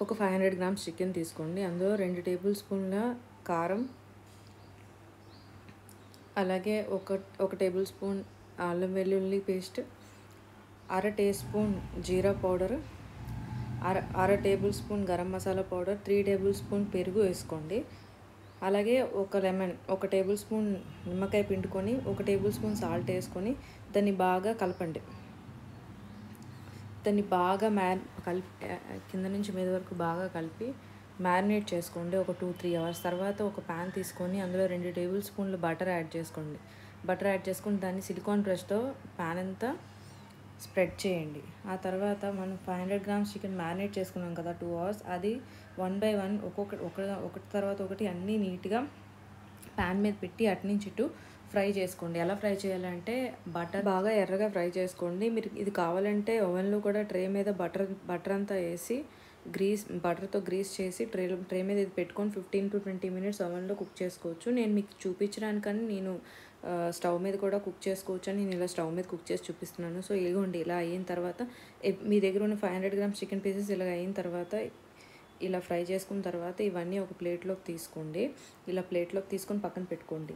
ఒక 500 grams chicken తీసుకోండి. అందులో 2 టేబుల్ స్పూన్ల కారం, అలాగే ఒక టేబుల్ స్పూన్ అల్లం వెల్లుల్లి పేస్ట్, అర టీ స్పూన్ జీరా పౌడర్, అర table spoon garam masala powder, 3 table spoon పెరుగు వేసుకోండి. అలాగే ఒక లెమన్, ఒక టేబుల్ స్పూన్ నిమ్మకాయ పిండుకొని, ఒక టేబుల్ స్పూన్ సాల్ట్ వేసుకొని దాన్ని బాగా కలపండి. దాన్ని బాగా కలిపి కింద నుంచి మీద వరకు బాగా కలిపి మ్యారినేట్ చేసుకోండి. ఒక 2-3 అవర్స్ తర్వాత ఒక ప్యాన్ తీసుకొని అందులో 2 టేబుల్ స్పూన్లు బటర్ యాడ్ చేసుకోండి. బటర్ యాడ్ చేసుకొని దాన్ని సిలికాన్ బ్రష్తో ప్యాన్ అంతా స్ప్రెడ్ చేయండి. ఆ తర్వాత మనం 500 గ్రామ్స్ చికెన్ మ్యారినేట్ చేసుకున్నాం కదా 2 అవర్స్, అది 1 బై 1 ఒకటి తర్వాత ఒకటి అన్నీ నీట్గా ప్యాన్ మీద పెట్టి అటు నుంచి ఇటు ఫ్రై చేసుకోండి. ఎలా ఫ్రై చేయాలంటే బటర్ బాగా ఎర్రగా ఫ్రై చేసుకోండి. మీరు ఇది కావాలంటే ఓవెన్లో కూడా ట్రే మీద బటర్ అంతా వేసి బటర్తో గ్రీస్ చేసి ట్రే మీద ఇది పెట్టుకొని 15-20 మినిట్స్ ఓవెన్లో కుక్ చేసుకోవచ్చు. నేను మీకు చూపించడానికని నేను స్టవ్ మీద కూడా కుక్ చేసుకోవచ్చు అని నేను ఇలా స్టవ్ మీద కుక్ చేసి చూపిస్తున్నాను. సో ఇదిగోండి, ఇలా అయిన తర్వాత మీ దగ్గర ఉన్న 500 గ్రామ్స్ చికెన్ పీసెస్ ఇలా అయిన తర్వాత ఇలా ఫ్రై చేసుకున్న తర్వాత ఇవన్నీ ఒక ప్లేట్లోకి తీసుకోండి. ఇలా ప్లేట్లోకి తీసుకొని పక్కన పెట్టుకోండి.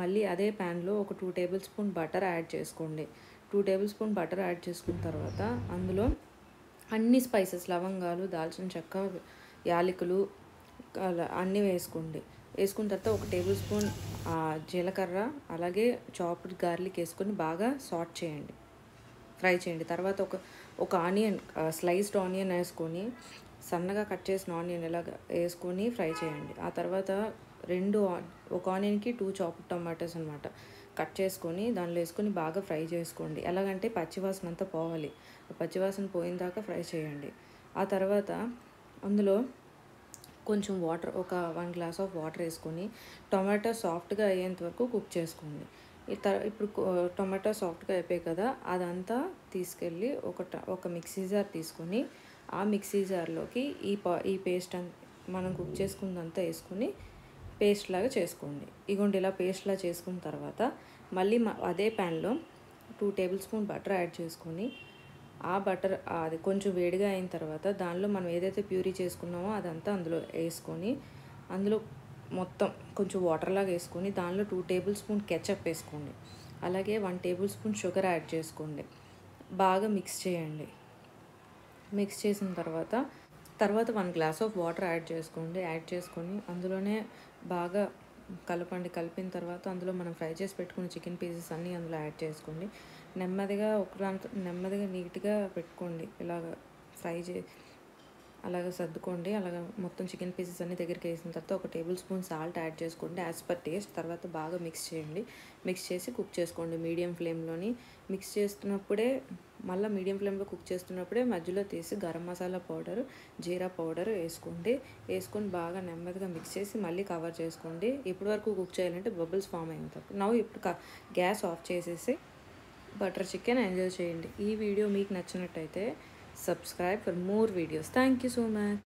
మళ్ళీ అదే ప్యాన్లో ఒక 2 టేబుల్ స్పూన్ బటర్ యాడ్ చేసుకోండి. 2 టేబుల్ స్పూన్ బటర్ యాడ్ చేసుకున్న తర్వాత అందులో అన్ని స్పైసెస్, లవంగాలు, దాల్చిన చెక్క, యాలకులు అన్నీ వేసుకోండి. వేసుకున్న తర్వాత ఒక టేబుల్ స్పూన్ జీలకర్ర, అలాగే చాప్డ్ గార్లిక్ వేసుకొని బాగా సాట్ చేయండి, ఫ్రై చేయండి. తర్వాత ఒక ఆనియన్, స్లైస్డ్ ఆనియన్ వేసుకొని సన్నగా కట్ చేసిన ఆనియన్ ఇలాగ వేసుకొని ఫ్రై చేయండి. ఆ తర్వాత ఒక ఆనియన్కి 2 చాప్డ్ టమాటోస్ అనమాట కట్ చేసుకొని దానిలో వేసుకొని బాగా ఫ్రై చేసుకోండి. ఎలాగంటే పచ్చివాసన అంతా పోవాలి, పచ్చివాసన పోయిన దాకా ఫ్రై చేయండి. ఆ తర్వాత అందులో కొంచెం వాటర్, ఒక 1 గ్లాస్ ఆఫ్ వాటర్ వేసుకొని టొమాటో సాఫ్ట్గా అయ్యేంత వరకు కుక్ చేసుకోండి. ఇప్పుడు టొమాటో సాఫ్ట్గా అయిపోయాయి కదా, అదంతా తీసుకెళ్ళి ఒక మిక్సీ జార్ తీసుకొని ఆ మిక్సీ జార్లోకి ఈ పేస్ట్ మనం కుక్ చేసుకున్నదంతా వేసుకొని పేస్ట్ లాగా చేసుకోండి. ఇగోండి, ఇలా పేస్ట్లా చేసుకున్న తర్వాత మళ్ళీ అదే ప్యాన్లో 2 టేబుల్ స్పూన్ బటర్ యాడ్ చేసుకొని ఆ బటర్ అది కొంచెం వేడిగా అయిన తర్వాత దానిలో మనం ఏదైతే ప్యూరీ చేసుకున్నామో అదంతా అందులో వేసుకొని అందులో మొత్తం కొంచెం వాటర్ లాగా వేసుకొని దానిలో 2 టేబుల్ స్పూన్ కెచప్ వేసుకోండి. అలాగే 1 టేబుల్ స్పూన్ షుగర్ యాడ్ చేసుకోండి. బాగా మిక్స్ చేయండి. మిక్స్ చేసిన తర్వాత 1 గ్లాస్ ఆఫ్ వాటర్ యాడ్ చేసుకోండి. యాడ్ చేసుకొని అందులోనే బాగా కలపండి. కలిపిన తర్వాత అందులో మనం ఫ్రై చేసి పెట్టుకున్న చికెన్ పీసెస్ అన్నీ అందులో యాడ్ చేసుకోండి. నెమ్మదిగా నీట్గా పెట్టుకోండి. ఇలాగ అలాగ సర్దుకోండి. అలాగ మొత్తం చికెన్ పీసెస్ అన్ని దగ్గరికి వేసిన తర్వాత ఒక టేబుల్ స్పూన్ సాల్ట్ యాడ్ చేసుకోండి యాజ్ పర్ టేస్ట్. తర్వాత బాగా మిక్స్ చేయండి. మిక్స్ చేసి కుక్ చేసుకోండి మీడియం ఫ్లేమ్లోని. మిక్స్ చేస్తున్నప్పుడే మీడియం ఫ్లేమ్లో కుక్ చేస్తున్నప్పుడే మధ్యలో తీసి గరం మసాలా పౌడర్, జీరా పౌడర్ వేసుకొని బాగా నెమ్మదిగా మిక్స్ చేసి మళ్ళీ కవర్ చేసుకోండి. ఇప్పటి వరకు కుక్ చేయాలంటే బబుల్స్ ఫామ్ అయిన తర్వాత ఇప్పుడు గ్యాస్ ఆఫ్ చేసేసి బటర్ చికెన్ ఎంజాయ్ చేయండి. ఈ వీడియో మీకు నచ్చినట్టయితే subscribe for more videos. Thank you so much.